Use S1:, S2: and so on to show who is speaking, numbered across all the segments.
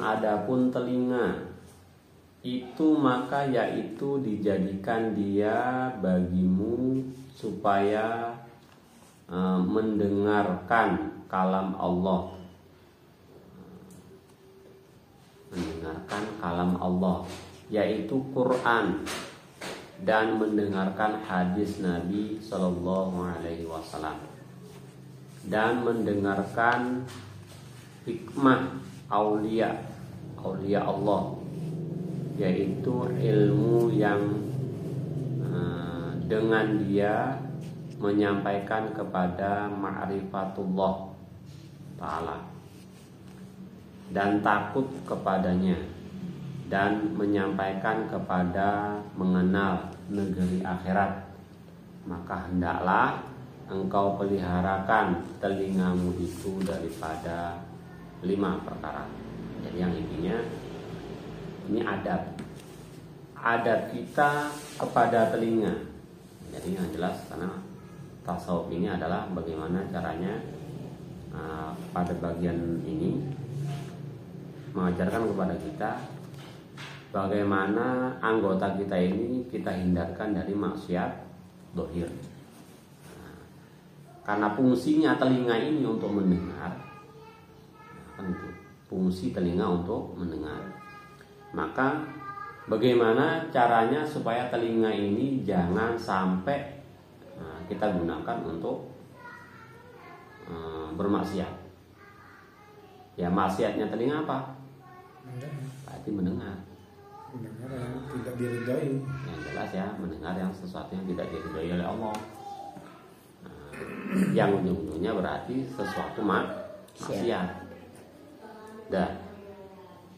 S1: adapun telinga itu maka yaitu dijadikan dia bagimu supaya mendengarkan kalam Allah, mendengarkan kalam Allah yaitu Quran, dan mendengarkan hadis Nabi Shallallahu Alaihi Wasallam, dan mendengarkan hikmah aulia Allah, yaitu ilmu yang dengan dia menyampaikan kepada ma'rifatullah ta'ala dan takut kepadanya, dan menyampaikan kepada mengenal negeri akhirat. Maka hendaklah engkau peliharakan telingamu itu daripada 5 perkara. Jadi yang intinya ini adab kita kepada telinga. Jadi yang jelas karena tasawuf ini adalah bagaimana caranya pada bagian ini mengajarkan kepada kita bagaimana anggota kita ini kita hindarkan dari maksiat dohir. Karena fungsinya telinga ini untuk mendengar, kan itu fungsi telinga untuk mendengar. Maka bagaimana caranya supaya telinga ini jangan sampai kita gunakan untuk bermaksiat. Ya maksiatnya telinga apa? Berarti mendengar.
S2: Mendengar yang tidak diridhoi.
S1: Yang jelas ya, mendengar yang sesuatu yang tidak diridhoi oleh Allah. Yang ujung-ujungnya berarti sesuatu maksiat.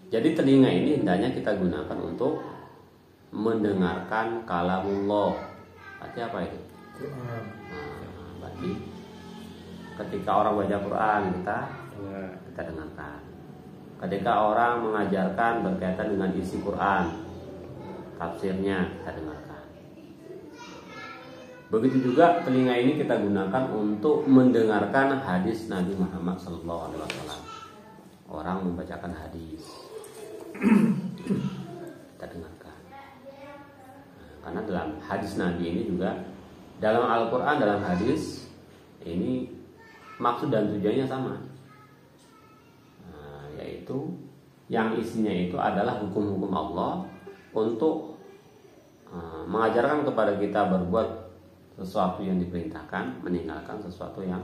S1: Jadi telinga ini hendaknya kita gunakan untuk mendengarkan kalamullah. Berarti apa itu?
S2: Quran.
S1: Berarti ketika orang baca Quran kita dengarkan. Ketika orang mengajarkan berkaitan dengan isi Quran, tafsirnya kita dengarkan. Begitu juga telinga ini kita gunakan untuk mendengarkan hadis Nabi Muhammad SAW. Orang membacakan hadis, kita dengarkan. Karena dalam hadis Nabi ini juga, dalam Al-Quran, dalam hadis ini maksud dan tujuannya sama, yaitu yang isinya itu adalah hukum-hukum Allah untuk mengajarkan kepada kita berbuat sesuatu yang diperintahkan, meninggalkan sesuatu yang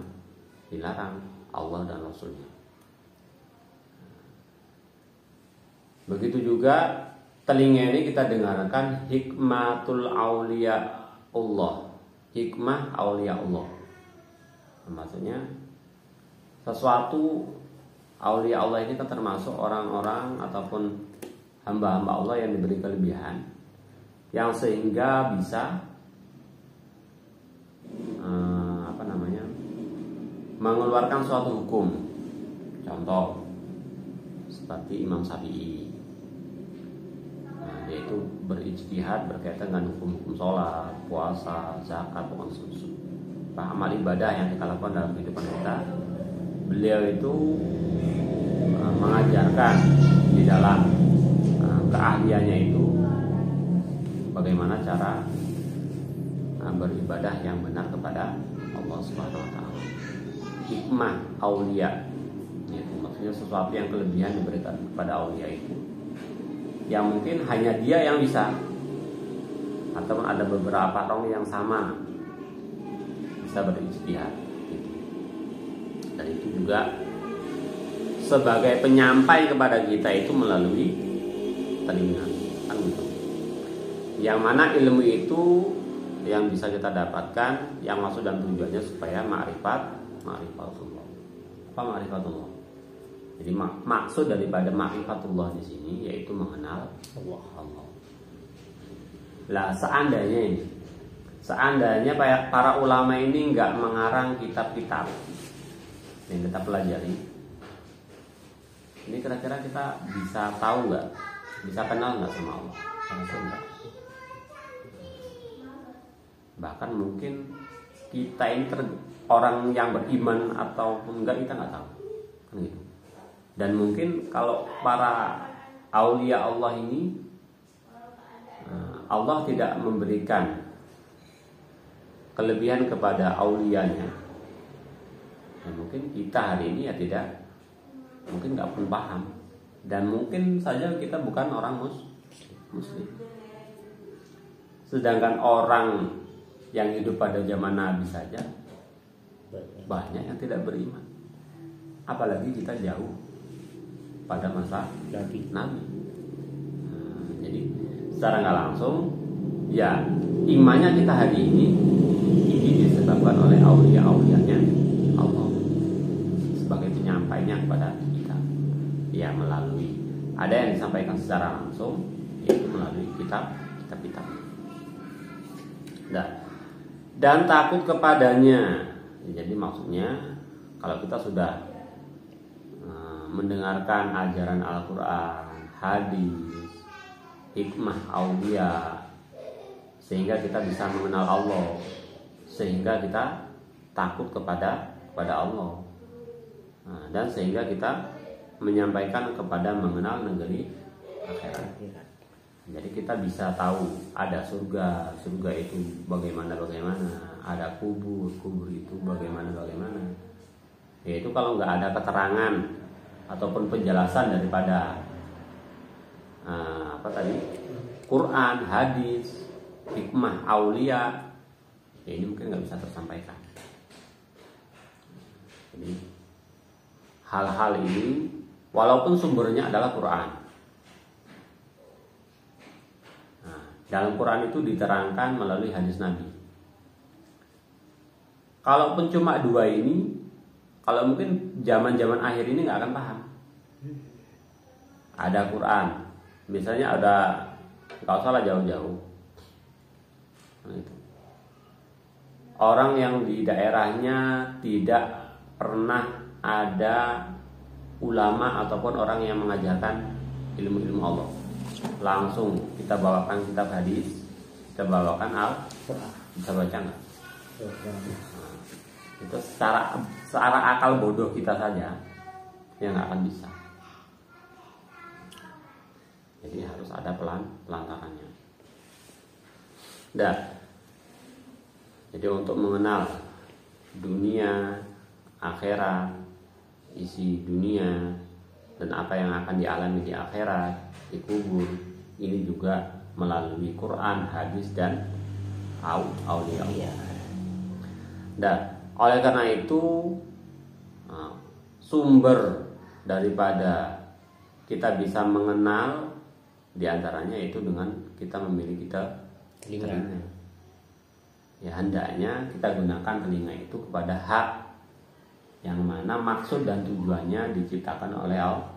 S1: dilarang Allah dan Rasulnya. Begitu juga telinga ini kita dengarkan hikmatul aulia Allah, hikmah aulia Allah. Maksudnya sesuatu aulia Allah ini kan termasuk orang-orang ataupun hamba-hamba Allah yang diberi kelebihan, yang sehingga bisa mengeluarkan suatu hukum. Contoh seperti Imam Syafi'i, yaitu berijtihad berkaitan dengan hukum-hukum sholat, puasa, zakat, amal ibadah yang kita lakukan dalam kehidupan kita. Beliau itu mengajarkan di dalam keahliannya itu bagaimana cara beribadah yang benar kepada Allah Subhanahu wa taala. Hikmah aulia, itu maksudnya sesuatu yang kelebihan diberikan kepada aulia itu, yang mungkin hanya dia yang bisa, atau ada beberapa orang yang sama bisa berijtihad. Dan itu juga sebagai penyampai kepada kita itu melalui telinga, kan gitu. Yang mana ilmu itu yang bisa kita dapatkan, yang maksud dan tujuannya supaya ma'rifatullah. Apa ma'rifatullah? Jadi maksud daripada ma'rifatullah di sini yaitu mengenal Allah. Lah seandainya para ulama ini nggak mengarang kitab-kitab yang kita pelajari, ini kira-kira kita bisa tahu nggak, bisa kenal nggak sama Allah? Enggak. Bahkan mungkin kita ini orang yang beriman ataupun enggak, kita nggak tahu, kan gitu. Dan mungkin kalau para aulia Allah ini, Allah tidak memberikan kelebihan kepada aulianya. Dan mungkin kita hari ini ya tidak, mungkin nggak pun paham. Dan mungkin saja kita bukan orang muslim. Sedangkan orang yang hidup pada zaman Nabi saja banyak yang tidak beriman. Apalagi kita jauh pada masa Nabi. Jadi secara nggak langsung, ya imannya kita hari ini disebabkan oleh aulia-aulianya Allah sebagai penyampainya kepada kita. Ya melalui ada yang disampaikan secara langsung, yaitu melalui kitab-kitab. Dan takut kepadanya. Jadi maksudnya kalau kita sudah mendengarkan ajaran Al-Quran, hadis, hikmah aulia, sehingga kita bisa mengenal Allah, sehingga kita takut kepada Allah, dan sehingga kita menyampaikan kepada mengenal negeri akhirat. Jadi kita bisa tahu ada surga itu bagaimana, ada kubur itu bagaimana. Yaitu kalau nggak ada keterangan ataupun penjelasan daripada Quran, hadis, hikmah aulia, ya ini mungkin nggak bisa tersampaikan. Jadi hal-hal ini walaupun sumbernya adalah Quran. Dalam Quran itu diterangkan melalui hadis Nabi. Kalaupun cuma dua ini, kalau mungkin zaman-zaman akhir ini nggak akan paham. Ada Quran, misalnya ada, nggak usah lah jauh-jauh. Orang yang di daerahnya tidak pernah ada ulama ataupun orang yang mengajarkan ilmu-ilmu Allah, langsung kita bawakan kitab hadis, kita bawakan Al-Quran, bisa baca nggak? Itu secara akal bodoh kita saja yang nggak akan bisa. Jadi harus ada pelantarannya. Jadi untuk mengenal dunia, akhirat, isi dunia, dan apa yang akan dialami di akhirat, di kubur, ini juga melalui Quran, hadis, dan aulia. Dan oleh karena itu sumber daripada kita bisa mengenal diantaranya itu dengan kita memiliki telinga. Ya hendaknya kita gunakan telinga itu kepada hak yang mana maksud dan tujuannya diciptakan oleh Allah.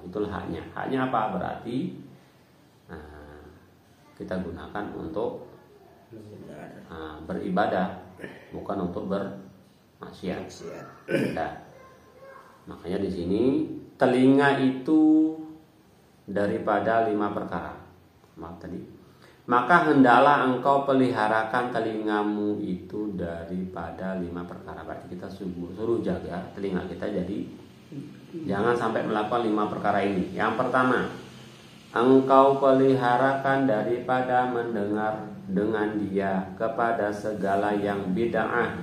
S1: Itulah haknya. Haknya apa? Berarti kita gunakan untuk beribadah, bukan untuk bermaksiat. Makanya di sini telinga itu daripada 5 perkara. Maaf tadi. Maka hendaklah engkau peliharakan telingamu itu daripada 5 perkara. Berarti kita suruh jaga telinga kita, jadi jangan sampai melakukan 5 perkara ini. Yang pertama, engkau peliharakan daripada mendengar dengan dia kepada segala yang bid'ah,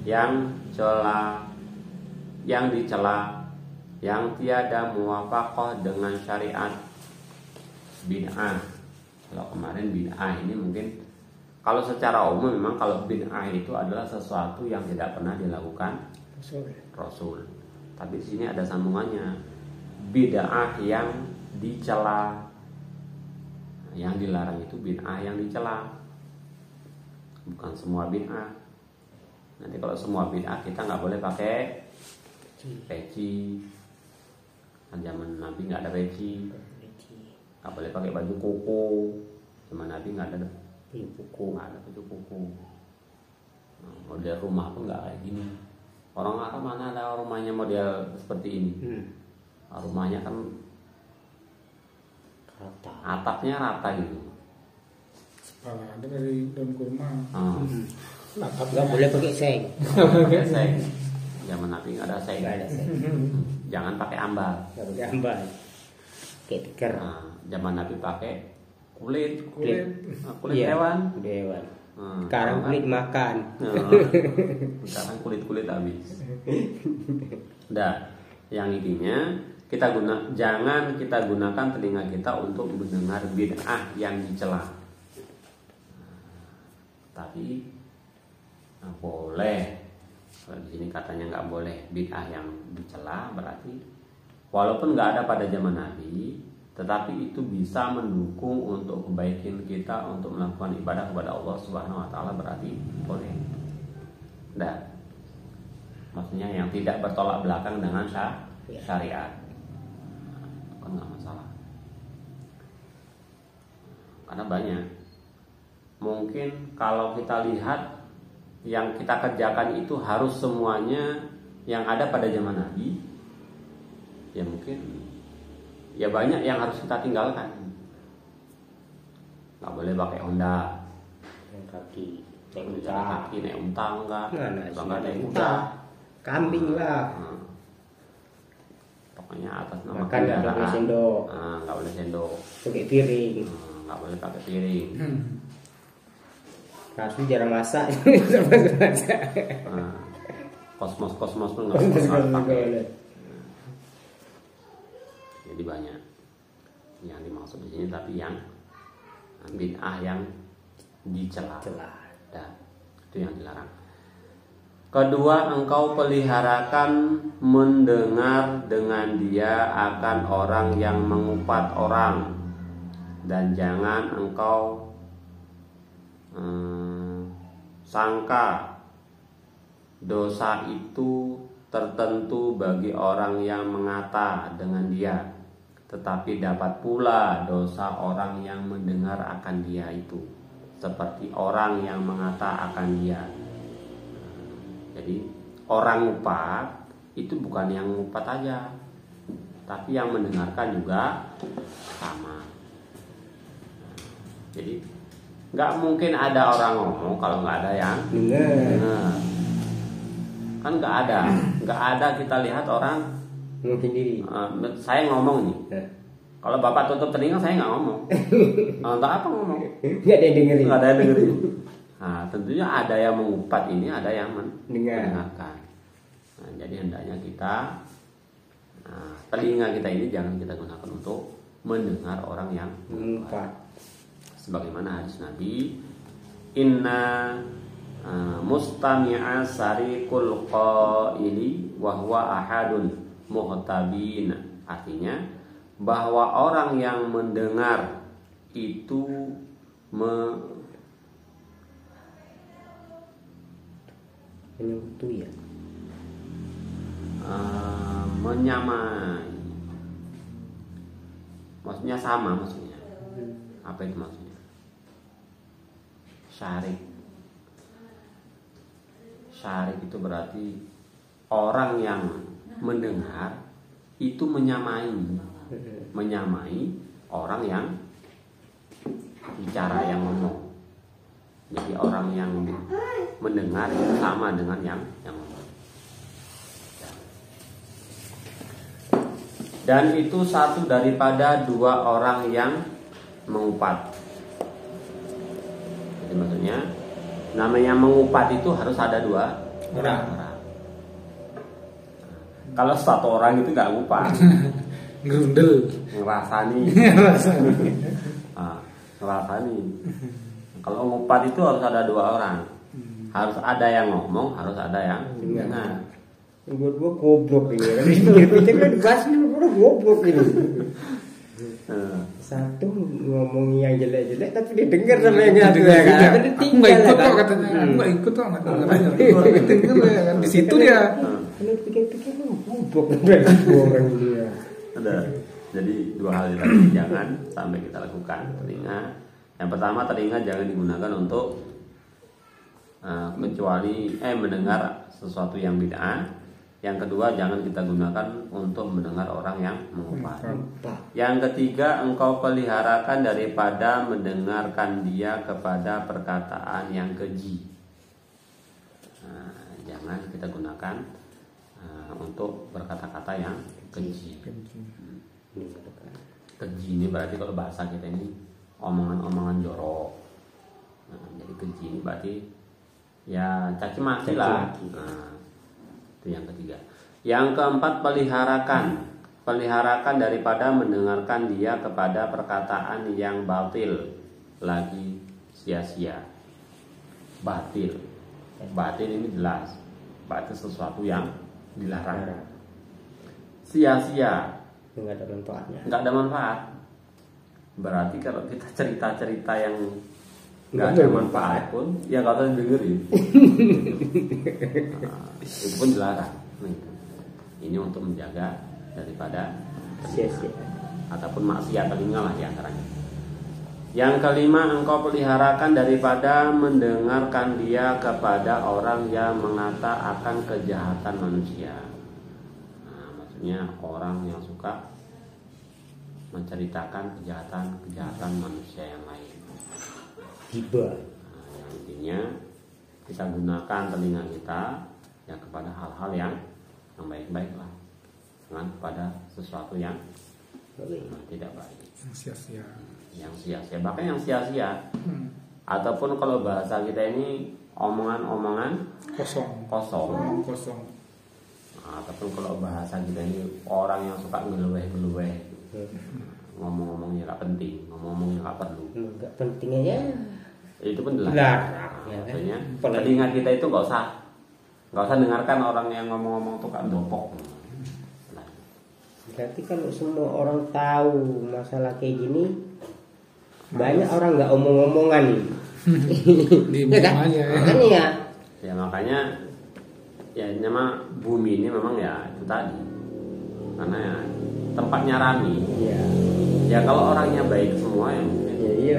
S1: yang dicela, yang tiada muwafaqah dengan syariat. Bid'ah. Kalau kemarin bid'ah ini mungkin kalau secara umum memang kalau bid'ah itu adalah sesuatu yang tidak pernah dilakukan Rasul. Tapi di sini ada sambungannya. Bid'ah yang dicela. Yang dilarang itu bid'ah yang dicela. Bukan semua bid'ah. Nanti kalau semua bid'ah kita nggak boleh pakai peci. Kan zaman Nabi nggak ada peci. Nggak boleh pakai baju koko. Zaman Nabi nggak ada baju koko. Model rumah pun nggak kayak gini. Orang Arab mana ada rumahnya model seperti ini. Rumahnya kan rata, atapnya rata gitu.
S2: Ada dari daun kurma.
S3: Atap nggak boleh pakai seng.
S1: Zaman Nabi nggak ada seng. jangan pakai ambal.
S3: Nggak pakai ambal. Kayak tikar.
S1: Nah, zaman Nabi pakai kulit
S3: Iya,
S1: hewan.
S3: kulit hewan.
S1: Nah,
S3: Sekarang
S1: kan?
S3: kulit makan.
S1: Nah, sekarang kulit habis. Nah, yang intinya jangan kita gunakan telinga kita untuk mendengar bid'ah yang dicela. Tapi boleh. Kalau di sini katanya nggak boleh bid'ah yang dicela, berarti walaupun nggak ada pada zaman Nabi, tetapi itu bisa mendukung untuk kebaikan kita untuk melakukan ibadah kepada Allah Subhanahu Wa Taala, berarti boleh. Dan maksudnya yang tidak bertolak belakang dengan syariat, kan nggak masalah. Karena banyak, mungkin kalau kita lihat yang kita kerjakan itu harus semuanya yang ada pada zaman Nabi, ya mungkin ya banyak yang harus kita tinggalkan. Nggak boleh pakai Honda,
S3: Kaki,
S1: naik kaki, naik unta enggak,
S3: Nah,
S1: naik kuda,
S3: kambing lah.
S1: Pokoknya atas nama
S3: Makan nggak boleh sendok.
S1: Nggak boleh sendok,
S3: Pakai piring.
S1: nggak boleh pakai piring.
S3: Nasi jarang masak. Masak.
S1: Kosmos pun nggak boleh pakai. Jadi banyak yang dimaksud di sini, tapi yang bid'ah yang dicela. Dan itu yang dilarang. Kedua, engkau peliharakan mendengar dengan dia akan orang yang mengupat orang, dan jangan engkau sangka dosa itu tertentu bagi orang yang mengata dengan dia, tetapi dapat pula dosa orang yang mendengar akan dia itu, seperti orang yang mengata akan dia. Jadi orang ngupat itu bukan yang ngupat aja, tapi yang mendengarkan juga sama. Jadi nggak mungkin ada orang ngomong kalau nggak ada yang dengar. Kan nggak ada kita lihat orang
S3: Ngomong sendiri.
S1: Saya ngomong nih. Kalau bapak tutup telinga saya nggak ngomong. Entah apa ngomong.
S3: Nggak ada yang dengerin.
S1: Nggak ada yang dengerin. Nah, tentunya ada yang mengupat ini, ada yang mendengarkan. Nah, jadi hendaknya kita telinga kita ini jangan kita gunakan untuk mendengar orang yang mengupat. Sebagaimana hadis Nabi, inna mustami'a sariqul qaili wa huwa ahadun muhtabin. Artinya bahwa orang yang mendengar itu menyamai, maksudnya sama, maksudnya apa itu maksudnya? Syarik itu berarti orang yang mendengar itu menyamai orang yang bicara, yang ngomong. Jadi orang yang mendengar itu sama dengan yang ngomong. Dan itu satu daripada dua orang yang mengupat. Jadi maksudnya namanya mengupat itu harus ada dua orang. Kalau satu orang itu nggak ngupat,
S2: Gerundel.
S1: ngerasani. Ngerasani. Kalau ngupat itu harus ada dua orang. Harus ada yang ngomong, harus ada yang dengar.
S3: Gua goblok ini kan. Kita kan dibahas ini goblok ini. Satu ngomong yang jelek-jelek tapi didengar sama yang satu ya kan.
S2: Aku nggak ikut kok katanya. Aku nggak ikut kok nggak dengar ya kan. Di situ dia.
S3: Kalau pikir-pikir lu goblok orang dia.
S1: Ada. Jadi dua hal yang tadi jangan sampai kita lakukan. Telinga. Yang pertama, telinga jangan digunakan untuk kecuali mendengar sesuatu yang bid'ah. Yang kedua, jangan kita gunakan untuk mendengar orang yang mengupat. Yang ketiga, engkau peliharakan daripada mendengarkan dia kepada perkataan yang keji. Jangan kita gunakan untuk berkata-kata yang keji.
S3: Keji.
S1: Keji ini berarti kalau bahasa kita ini omongan-omongan jorok. Nah, jadi keji ini berarti ya caci maki lah. Nah, itu yang ketiga. Yang keempat, peliharakan daripada mendengarkan dia kepada perkataan yang batil lagi sia-sia. Batil ini jelas, batil sesuatu yang dilarang. Sia-sia,
S3: Nggak ada manfaatnya.
S1: nggak ada manfaat. Berarti kalau kita cerita-cerita yang nggak
S3: Nggak
S1: ada
S3: bermanfaat.
S1: manfaat pun, ya nggak usah dengerin. Nah, itu pun dilarang. Ini untuk menjaga daripada
S3: Sia-sia.
S1: ataupun maksiat telinga lah diantaranya. Yang kelima, engkau peliharakan daripada mendengarkan dia kepada orang yang mengata akan kejahatan manusia. Nah, maksudnya orang yang suka menceritakan kejahatan manusia yang lain.
S3: Gibah.
S1: Nah, yang intinya kita gunakan telinga kita ya kepada hal-hal yang baik-baik lah, jangan pada sesuatu yang tidak baik,
S2: Yang sia-sia.
S1: yang sia-sia, bahkan yang sia-sia. Ataupun kalau bahasa kita ini omongan-omongan
S2: Kosong.
S1: kosong.
S2: Kosong.
S1: Nah, ataupun kalau bahasa kita ini orang yang suka ngeluweh-ngeluweh, ngomong-ngomongnya nggak penting, ngomong-ngomongnya nggak perlu,
S3: Nggak penting aja.
S1: itu pun dilarang.
S3: Larang,
S1: Nah,
S3: ya kan?
S1: maksudnya
S3: Apalagi-
S1: telinga kita itu nggak usah dengarkan orang yang ngomong-ngomong tuh kan dopok. Nah,
S3: Berarti kalau semua orang tahu masalah kayak gini, banyak orang nggak omong-omongan nih.
S2: Di
S3: Ya kan?
S2: aja ya.
S3: Kan ya.
S1: ya makanya ya memang bumi ini memang ya itu tadi, karena ya tempatnya rami.
S3: Iya.
S1: Ya kalau orangnya baik semua ya mungkin.
S3: Ya, iya.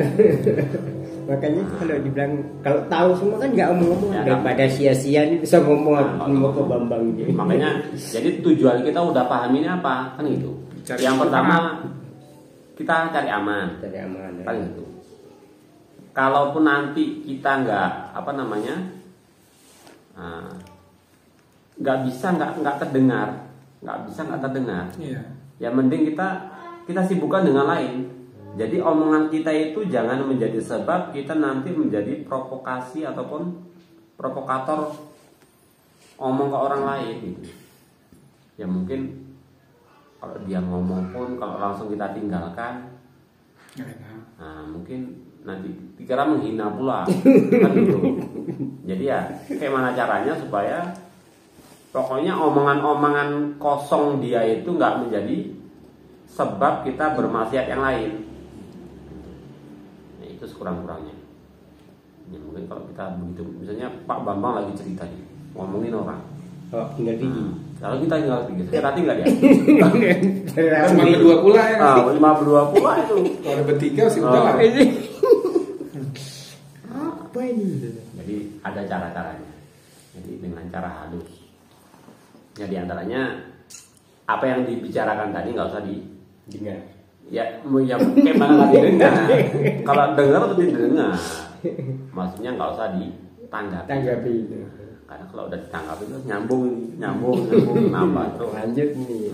S3: Makanya kalau dibilang kalau tahu semua kan nggak omong-omong,
S1: Ya,
S3: daripada sia-sia nih bisa ngomong
S1: Nah,
S3: mau ke Bambang gitu.
S1: Makanya jadi tujuan kita udah paham ini apa kan gitu.
S2: Cari
S1: Yang pertama
S2: aman.
S1: kita cari aman
S3: Dari aman.
S1: kan gitu. Kalaupun nanti kita nggak nggak bisa nggak terdengar,
S2: Iya.
S1: ya mending kita sibukkan dengan lain. Jadi omongan kita itu jangan menjadi sebab kita nanti menjadi provokasi ataupun provokator omong ke orang lain gitu. Ya mungkin kalau dia ngomong pun kalau langsung kita tinggalkan,
S2: Nggak enak.
S1: nah mungkin nanti dikira menghina pula kan gitu. Jadi ya kayak mana caranya supaya pokoknya omongan-omongan kosong dia itu nggak menjadi sebab kita bermaksiat yang lain. Nah, itu sekurang-kurangnya. Ya, mungkin kalau kita begitu, misalnya Pak Bambang lagi cerita nih, ngomongin orang.
S3: Oh, tinggal gigi.
S1: Kalau kita tinggal tiga, saya hati nggak dia?
S2: Cuma berdua pula ya.
S1: Ah, 52 pula itu.
S2: Kalau ada bertiga sih udah lah.
S3: Apa ini?
S1: Jadi ada cara-caranya. Jadi dengan cara halus. Ya diantaranya apa yang dibicarakan tadi nggak usah
S3: Dengar.
S1: ya kayak mana nggak didengar. Kalau dengar atau didengar, maksudnya nggak usah ditanggapi.
S3: Tanggapi.
S1: Karena kalau udah ditanggapi itu nyambung nambah terus.
S3: Lanjut nih.